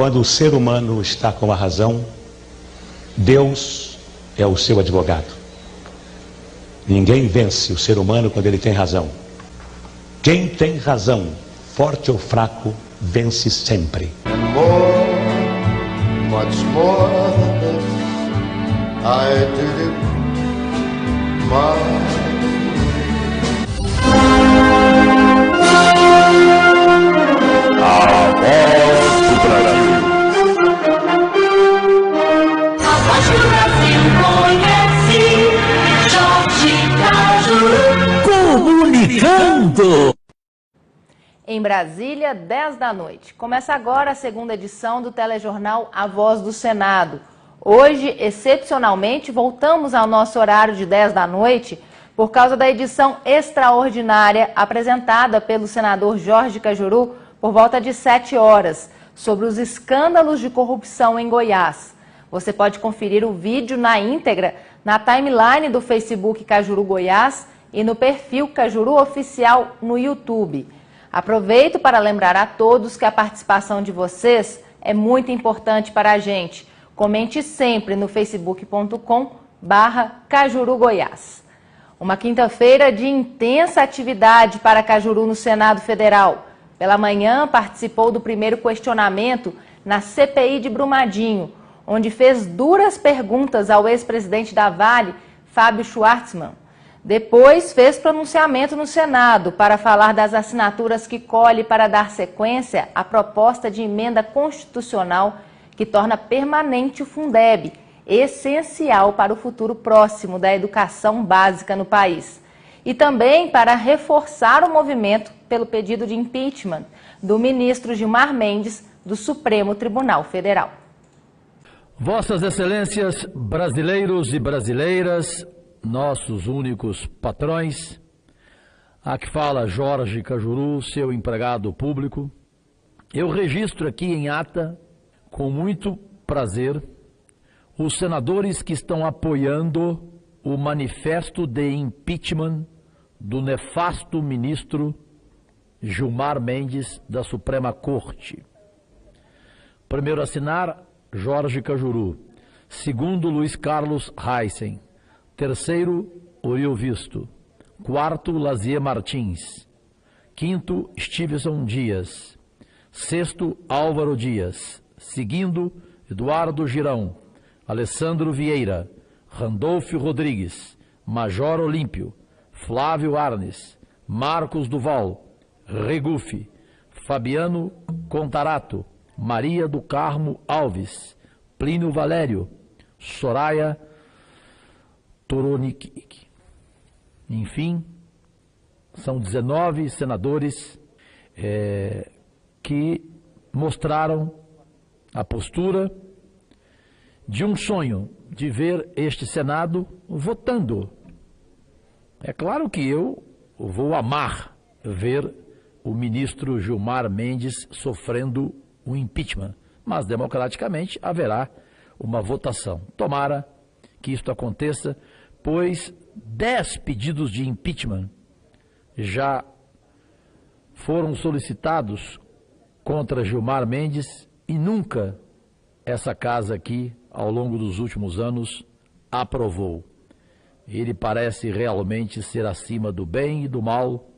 Quando o ser humano está com a razão, Deus é o seu advogado. Ninguém vence o ser humano quando ele tem razão. Quem tem razão, forte ou fraco, vence sempre. And more, much more than this, I did it my A voz do Brasil. A voz do Brasil conhece Jorge Cajuru. Comunicando. Em Brasília, 10 da noite. Começa agora a segunda edição do telejornal A Voz do Senado. Hoje, excepcionalmente, voltamos ao nosso horário de 10 da noite por causa da edição extraordinária apresentada pelo senador Jorge Cajuru por volta de 7 horas, sobre os escândalos de corrupção em Goiás. Você pode conferir o vídeo na íntegra na timeline do Facebook Cajuru Goiás e no perfil Cajuru Oficial no YouTube. Aproveito para lembrar a todos que a participação de vocês é muito importante para a gente. Comente sempre no facebook.com/Cajuru Goiás. Uma quinta-feira de intensa atividade para Cajuru no Senado Federal. Pela manhã, participou do primeiro questionamento na CPI de Brumadinho, onde fez duras perguntas ao ex-presidente da Vale, Fábio Schwartzman. Depois, fez pronunciamento no Senado para falar das assinaturas que colhe para dar sequência à proposta de emenda constitucional que torna permanente o Fundeb, essencial para o futuro próximo da educação básica no país. E também para reforçar o movimento pelo pedido de impeachment do ministro Gilmar Mendes, do Supremo Tribunal Federal. Vossas Excelências, brasileiros e brasileiras, nossos únicos patrões, aqui fala Jorge Cajuru, seu empregado público. Eu registro aqui em ata, com muito prazer, os senadores que estão apoiando o manifesto de impeachment do nefasto ministro Gilmar Mendes, da Suprema Corte. Primeiro a assinar, Jorge Cajuru. Segundo, Luiz Carlos Heissen. Terceiro, Uriel Visto. Quarto, Lazier Martins. Quinto, Stevenson Dias. Sexto, Álvaro Dias. Seguindo, Eduardo Girão, Alessandro Vieira, Randolfo Rodrigues, Major Olímpio, Flávio Arnes, Marcos Duval, Regufe, Fabiano Contarato, Maria do Carmo Alves, Plínio Valério, Soraya Toronic. Enfim, são 19 senadores que mostraram a postura de um sonho de ver este Senado votando. É claro que eu vou amar ver o ministro Gilmar Mendes sofrendo o impeachment, mas democraticamente haverá uma votação. Tomara que isto aconteça, pois 10 pedidos de impeachment já foram solicitados contra Gilmar Mendes e nunca essa casa aqui, ao longo dos últimos anos, aprovou. Ele parece realmente ser acima do bem e do mal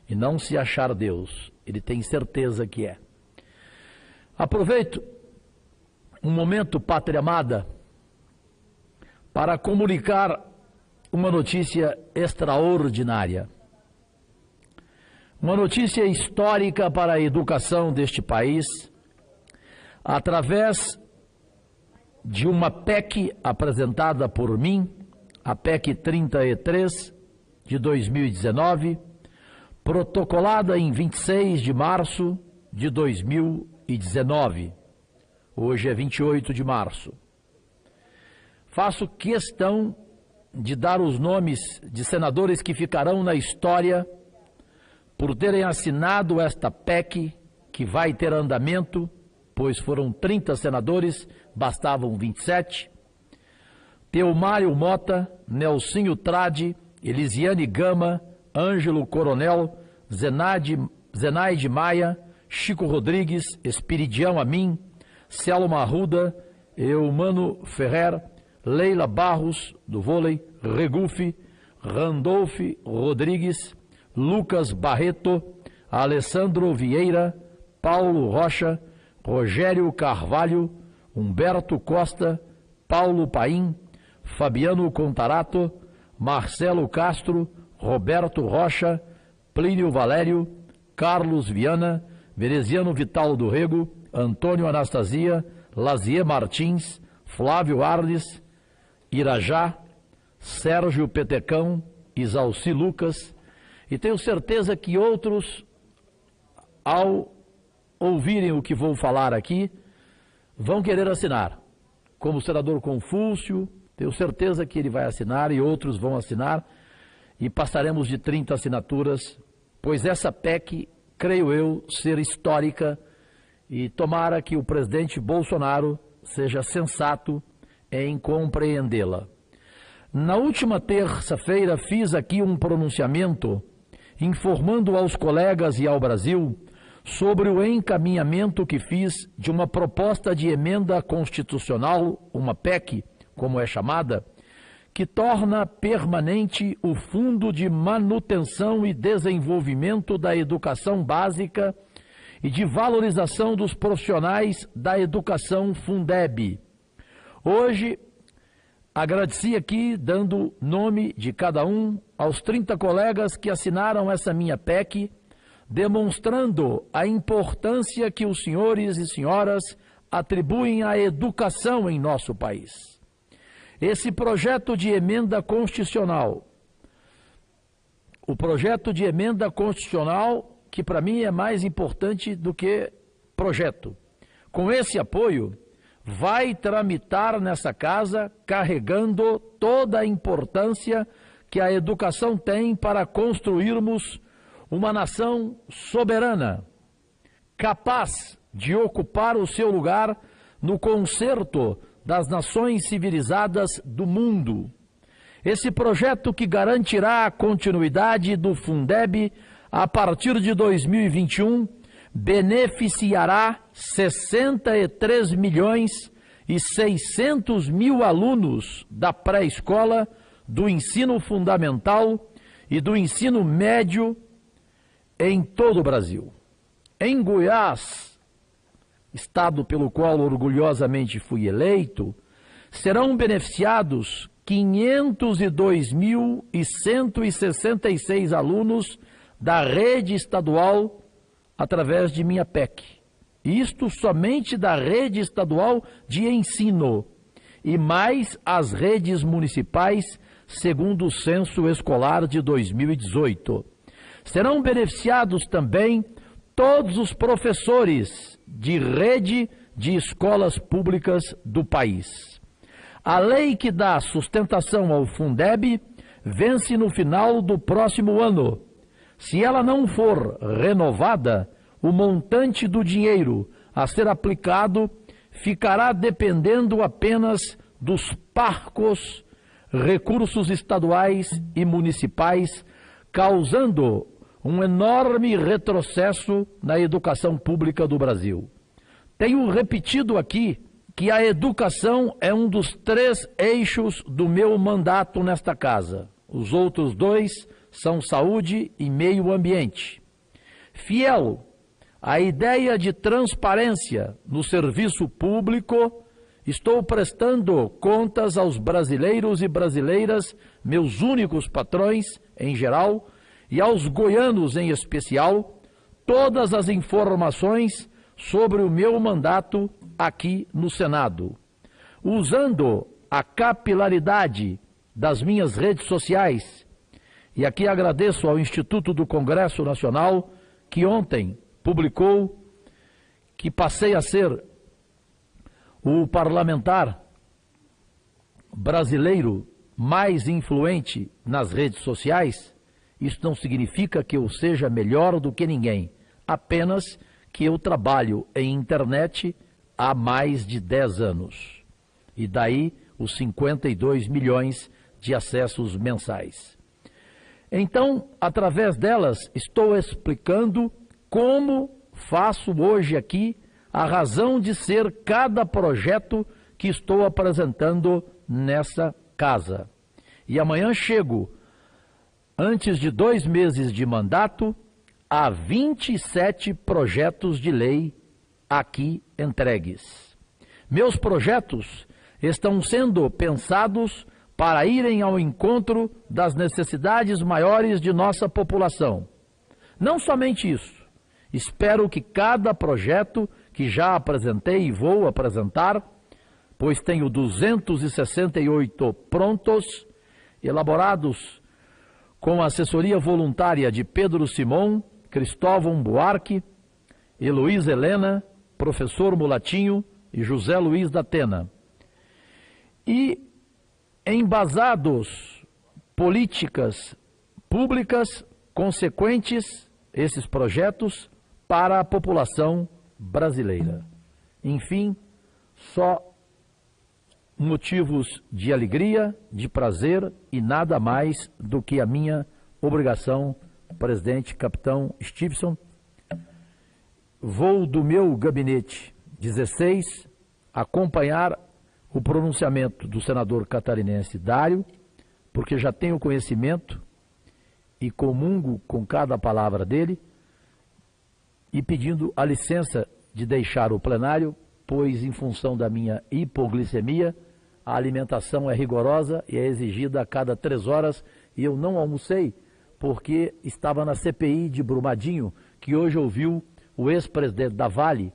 e não se achar Deus. Ele tem certeza que é. Aproveito um momento, pátria amada, para comunicar uma notícia extraordinária. Uma notícia histórica para a educação deste país, através de uma PEC apresentada por mim, a PEC 33 de 2019, protocolada em 26 de março de 2019. Hoje é 28 de março. Faço questão de dar os nomes de senadores que ficarão na história por terem assinado esta PEC, que vai ter andamento, pois foram 30 senadores, bastavam 27. Teomário Mota, Nelsinho Trade, Elisiane Gama, Ângelo Coronel, Zenaide Maia, Chico Rodrigues, Espiridião Amin, Selma Arruda, Eumano Ferrer, Leila Barros, do vôlei, Regufe, Randolph Rodrigues, Lucas Barreto, Alessandro Vieira, Paulo Rocha, Rogério Carvalho, Humberto Costa, Paulo Paim, Fabiano Contarato, Marcelo Castro, Roberto Rocha, Plínio Valério, Carlos Viana, Veneziano Vital do Rego, Antônio Anastasia, Lazier Martins, Flávio Arles, Irajá, Sérgio Petecão, Isalci Lucas, e tenho certeza que outros, ao ouvirem o que vou falar aqui, vão querer assinar. Como o senador Confúcio, tenho certeza que ele vai assinar e outros vão assinar, e passaremos de 30 assinaturas, pois essa PEC, creio eu, ser histórica, e tomara que o presidente Bolsonaro seja sensato em compreendê-la. Na última terça-feira fiz aqui um pronunciamento informando aos colegas e ao Brasil sobre o encaminhamento que fiz de uma proposta de emenda constitucional, uma PEC, como é chamada, que torna permanente o Fundo de Manutenção e Desenvolvimento da Educação Básica e de Valorização dos Profissionais da Educação, Fundeb. Hoje, agradeci aqui, dando nome de cada um, aos 30 colegas que assinaram essa minha PEC, demonstrando a importância que os senhores e senhoras atribuem à educação em nosso país. Esse projeto de emenda constitucional, o projeto de emenda constitucional, que para mim é mais importante do que projeto, com esse apoio, vai tramitar nessa casa carregando toda a importância que a educação tem para construirmos uma nação soberana, capaz de ocupar o seu lugar no concerto das nações civilizadas do mundo. Esse projeto que garantirá a continuidade do Fundeb a partir de 2021 beneficiará 63 milhões e 600 mil alunos da pré-escola, do ensino fundamental e do ensino médio em todo o Brasil. Em Goiás, estado pelo qual orgulhosamente fui eleito, serão beneficiados 502.166 alunos da rede estadual através de minha PEC. Isto somente da rede estadual de ensino e mais as redes municipais, segundo o censo escolar de 2018. Serão beneficiados também todos os professores de rede de escolas públicas do país. A lei que dá sustentação ao Fundeb vence no final do próximo ano. Se ela não for renovada, o montante do dinheiro a ser aplicado ficará dependendo apenas dos parcos recursos estaduais e municipais, causando um enorme retrocesso na educação pública do Brasil. Tenho repetido aqui que a educação é um dos 3 eixos do meu mandato nesta casa. Os outros 2 são saúde e meio ambiente. Fiel à ideia de transparência no serviço público, estou prestando contas aos brasileiros e brasileiras, meus únicos patrões em geral, e aos goianos em especial, todas as informações sobre o meu mandato aqui no Senado. Usando a capilaridade das minhas redes sociais, e aqui agradeço ao Instituto do Congresso Nacional, que ontem publicou que passei a ser o parlamentar brasileiro mais influente nas redes sociais. Isso não significa que eu seja melhor do que ninguém, apenas que eu trabalho em internet há mais de 10 anos. E daí os 52 milhões de acessos mensais. Então, através delas, estou explicando como faço hoje aqui a razão de ser cada projeto que estou apresentando nessa casa. E amanhã chego, antes de 2 meses de mandato, a 27 projetos de lei aqui entregues. Meus projetos estão sendo pensados para irem ao encontro das necessidades maiores de nossa população. Não somente isso, espero que cada projeto que já apresentei e vou apresentar, pois tenho 268 prontos, elaborados com a assessoria voluntária de Pedro Simon, Cristóvão Buarque, Heloísa Helena, professor Mulatinho e José Luiz da Atena. E embasados políticas públicas consequentes, esses projetos, para a população brasileira. Enfim, só motivos de alegria, de prazer e nada mais do que a minha obrigação, presidente capitão Stevenson. Vou do meu gabinete 16 acompanhar o pronunciamento do senador catarinense Dário, porque já tenho conhecimento e comungo com cada palavra dele, e pedindo a licença de deixar o plenário, pois em função da minha hipoglicemia, a alimentação é rigorosa e é exigida a cada 3 horas, e eu não almocei porque estava na CPI de Brumadinho, que hoje ouviu o ex-presidente da Vale,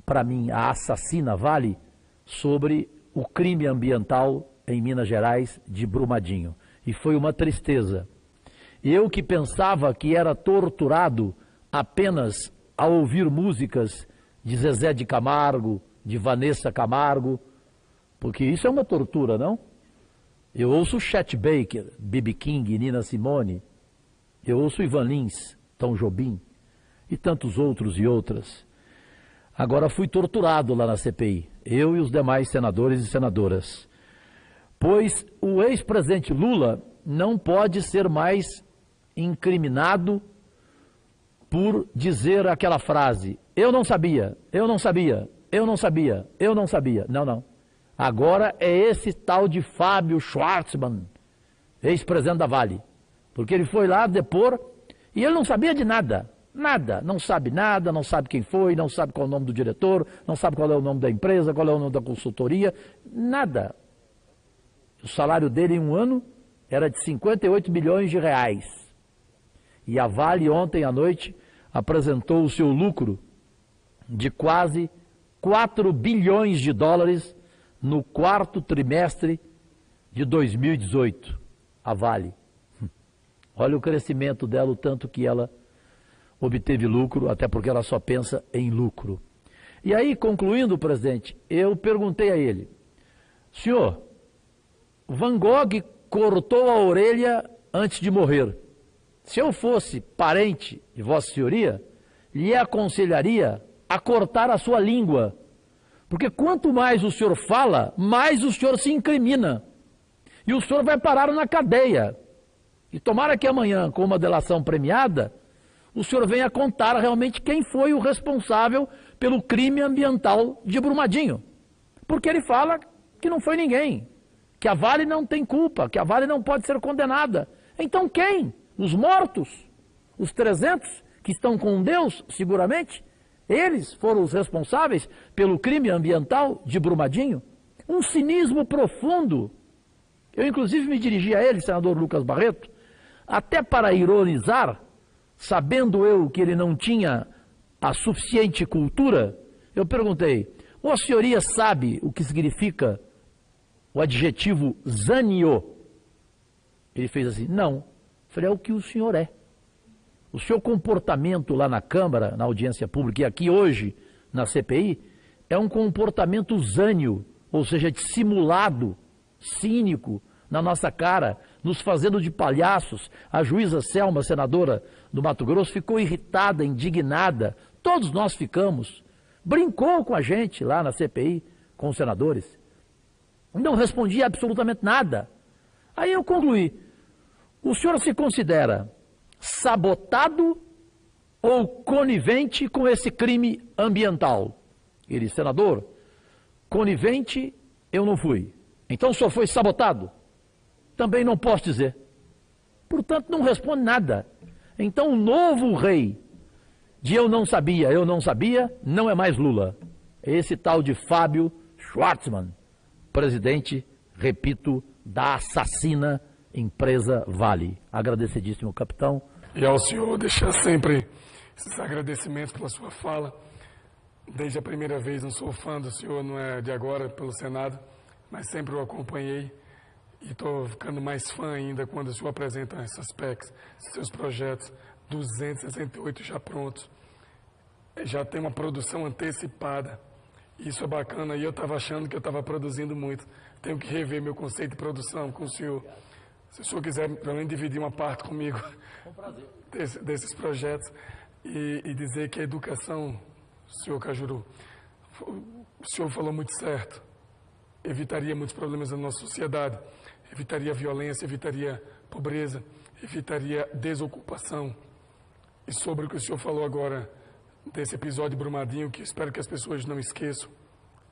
para mim a assassina Vale, sobre o crime ambiental em Minas Gerais de Brumadinho. E foi uma tristeza. Eu que pensava que era torturado apenas ao ouvir músicas de Zezé de Camargo, de Vanessa Camargo, porque isso é uma tortura, não? Eu ouço Chet Baker, B.B. King, Nina Simone, eu ouço Ivan Lins, Tom Jobim e tantos outros e outras. Agora fui torturado lá na CPI, eu e os demais senadores e senadoras, pois o ex-presidente Lula não pode ser mais incriminado por dizer aquela frase: eu não sabia, eu não sabia, eu não sabia, eu não sabia. Não, não. Agora é esse tal de Fábio Schwartzman, ex-presidente da Vale, porque ele foi lá depor e ele não sabia de nada. Nada, não sabe nada, não sabe quem foi, não sabe qual é o nome do diretor, não sabe qual é o nome da empresa, qual é o nome da consultoria, nada. O salário dele em um ano era de 58 milhões de reais. E a Vale ontem à noite apresentou o seu lucro de quase 4 bilhões de dólares no 4º trimestre de 2018. A Vale. Olha o crescimento dela, o tanto que ela obteve lucro, até porque ela só pensa em lucro. E aí, concluindo, presidente, eu perguntei a ele: senhor, Van Gogh cortou a orelha antes de morrer. Se eu fosse parente de Vossa Senhoria, lhe aconselharia a cortar a sua língua, porque quanto mais o senhor fala, mais o senhor se incrimina. E o senhor vai parar na cadeia. E tomara que amanhã, com uma delação premiada, o senhor venha contar realmente quem foi o responsável pelo crime ambiental de Brumadinho. Porque ele fala que não foi ninguém, que a Vale não tem culpa, que a Vale não pode ser condenada. Então quem? Os mortos? Os 300 que estão com Deus, seguramente? Eles foram os responsáveis pelo crime ambiental de Brumadinho? Um cinismo profundo. Eu inclusive me dirigi a ele, senador Lucas Barreto, até para ironizar, sabendo eu que ele não tinha a suficiente cultura. Eu perguntei: Vossa Senhoria sabe o que significa o adjetivo zanio? Ele fez assim: não. Eu falei: é o que o senhor é. O seu comportamento lá na Câmara, na audiência pública, e aqui hoje na CPI, é um comportamento zânio, ou seja, dissimulado, cínico, na nossa cara, nos fazendo de palhaços. A juíza Selma, senadora do Mato Grosso, ficou irritada, indignada. Todos nós ficamos. Brincou com a gente lá na CPI, com os senadores. Não respondia absolutamente nada. Aí eu concluí: o senhor se considera sabotado ou conivente com esse crime ambiental? Ele, senador, conivente eu não fui. Então o senhor foi sabotado? Também não posso dizer. Portanto, não responde nada. Então o novo rei de eu não sabia, não é mais Lula. É esse tal de Fábio Schwartzman, presidente, repito, da assassina empresa Vale. Agradecidíssimo, capitão. E ao senhor deixar sempre esses agradecimentos pela sua fala. Desde a primeira vez, não sou fã do senhor, não é de agora, pelo Senado, mas sempre o acompanhei e estou ficando mais fã ainda quando o senhor apresenta essas PECs, seus projetos, 268 já prontos. Já tem uma produção antecipada. Isso é bacana e eu estava achando que eu estava produzindo muito. Tenho que rever meu conceito de produção com o senhor. Se o senhor quiser, pelo menos, dividir uma parte comigo desses projetos e dizer que a educação, senhor Cajuru, o senhor falou muito certo, evitaria muitos problemas da nossa sociedade, evitaria violência, evitaria pobreza, evitaria desocupação. E sobre o que o senhor falou agora, desse episódio de Brumadinho, que espero que as pessoas não esqueçam,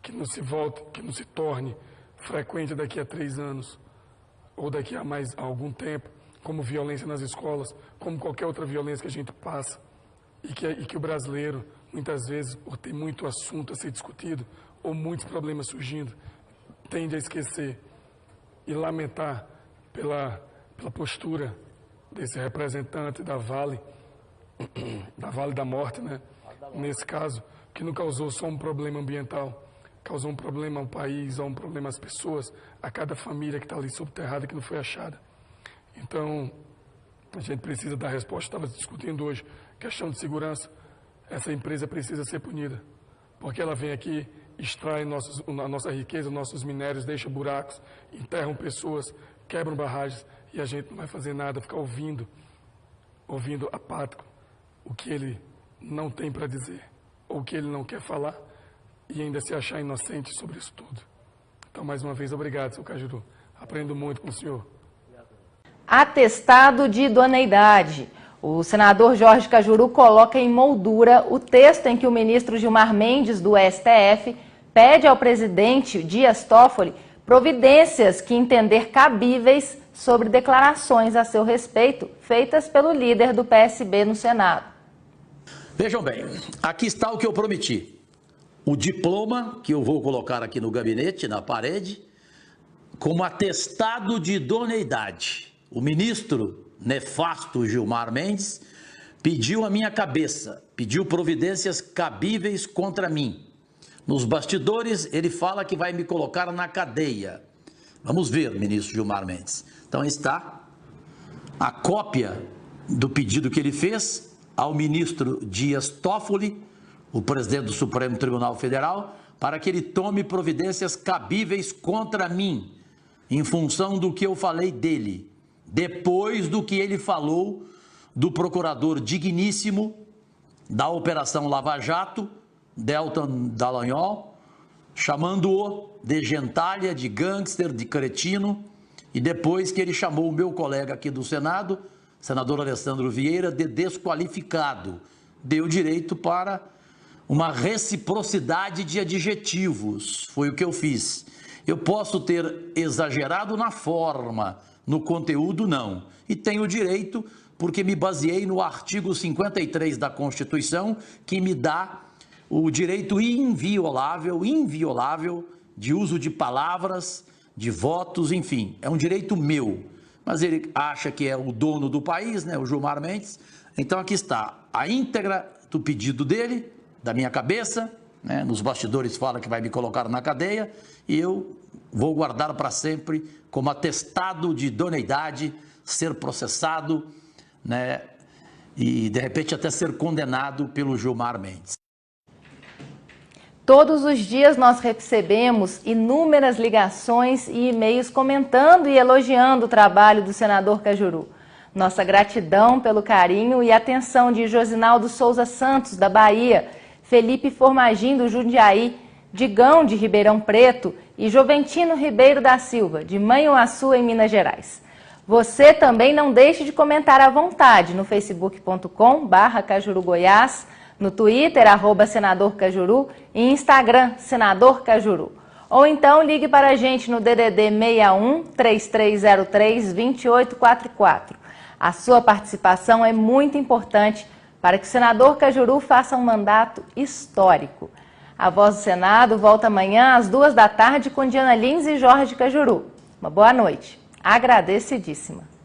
que não se volte, que não se torne frequente daqui a 3 anos, ou daqui a algum tempo, como violência nas escolas, como qualquer outra violência que a gente passa, e que o brasileiro, muitas vezes, por ter muito assunto a ser discutido, ou muitos problemas surgindo, tende a esquecer e lamentar pela postura desse representante da Vale da Morte, né? Nesse caso, que não causou só um problema ambiental, causou um problema ao país, um problema às pessoas, a cada família que está ali subterrada, que não foi achada. Então, a gente precisa dar resposta. Estava discutindo hoje, questão de segurança. Essa empresa precisa ser punida, porque ela vem aqui, extrai a nossa riqueza, nossos minérios, deixa buracos, enterram pessoas, quebram barragens, e a gente não vai fazer nada, ficar ouvindo apático o que ele não tem para dizer, ou o que ele não quer falar, e ainda se achar inocente sobre isso tudo. Então, mais uma vez, obrigado, seu Cajuru. Aprendo muito com o senhor. Atestado de idoneidade. O senador Jorge Cajuru coloca em moldura o texto em que o ministro Gilmar Mendes, do STF, pede ao presidente Dias Toffoli providências que entender cabíveis sobre declarações a seu respeito feitas pelo líder do PSB no Senado. Vejam bem, aqui está o que eu prometi. O diploma que eu vou colocar aqui no gabinete, na parede, como atestado de idoneidade. O ministro nefasto Gilmar Mendes pediu a minha cabeça, pediu providências cabíveis contra mim. Nos bastidores, ele fala que vai me colocar na cadeia. Vamos ver, ministro Gilmar Mendes. Então está a cópia do pedido que ele fez ao ministro Dias Toffoli, o presidente do Supremo Tribunal Federal, para que ele tome providências cabíveis contra mim, em função do que eu falei dele, depois do que ele falou do procurador digníssimo da Operação Lava Jato, Deltan Dallagnol, chamando-o de gentalha, de gangster, de cretino, e depois que ele chamou o meu colega aqui do Senado, senador Alessandro Vieira, de desqualificado. Deu direito para uma reciprocidade de adjetivos, foi o que eu fiz. Eu posso ter exagerado na forma, no conteúdo não. E tenho direito, porque me baseei no artigo 53 da Constituição, que me dá o direito inviolável de uso de palavras, de votos, enfim, é um direito meu. Mas ele acha que é o dono do país, né, o Gilmar Mendes. Então aqui está a íntegra do pedido dele, da minha cabeça, né, nos bastidores fala que vai me colocar na cadeia, e eu vou guardar para sempre como atestado de idoneidade, ser processado, né, e de repente até ser condenado pelo Gilmar Mendes. Todos os dias nós recebemos inúmeras ligações e e-mails comentando e elogiando o trabalho do senador Cajuru. Nossa gratidão pelo carinho e atenção de Josinaldo Souza Santos, da Bahia, Felipe Formagim, do Jundiaí, Digão, de Ribeirão Preto, e Joventino Ribeiro da Silva, de Manhuaçu, em Minas Gerais. Você também não deixe de comentar à vontade no facebook.com/CajuruGoiás, no Twitter, @SenadorCajuru e Instagram, Senador Cajuru. Ou então ligue para a gente no DDD 61 3303 2844. A sua participação é muito importante para que o senador Cajuru faça um mandato histórico. A Voz do Senado volta amanhã às 2 da tarde com Diana Lins e Jorge Cajuru. Uma boa noite. Agradecidíssima.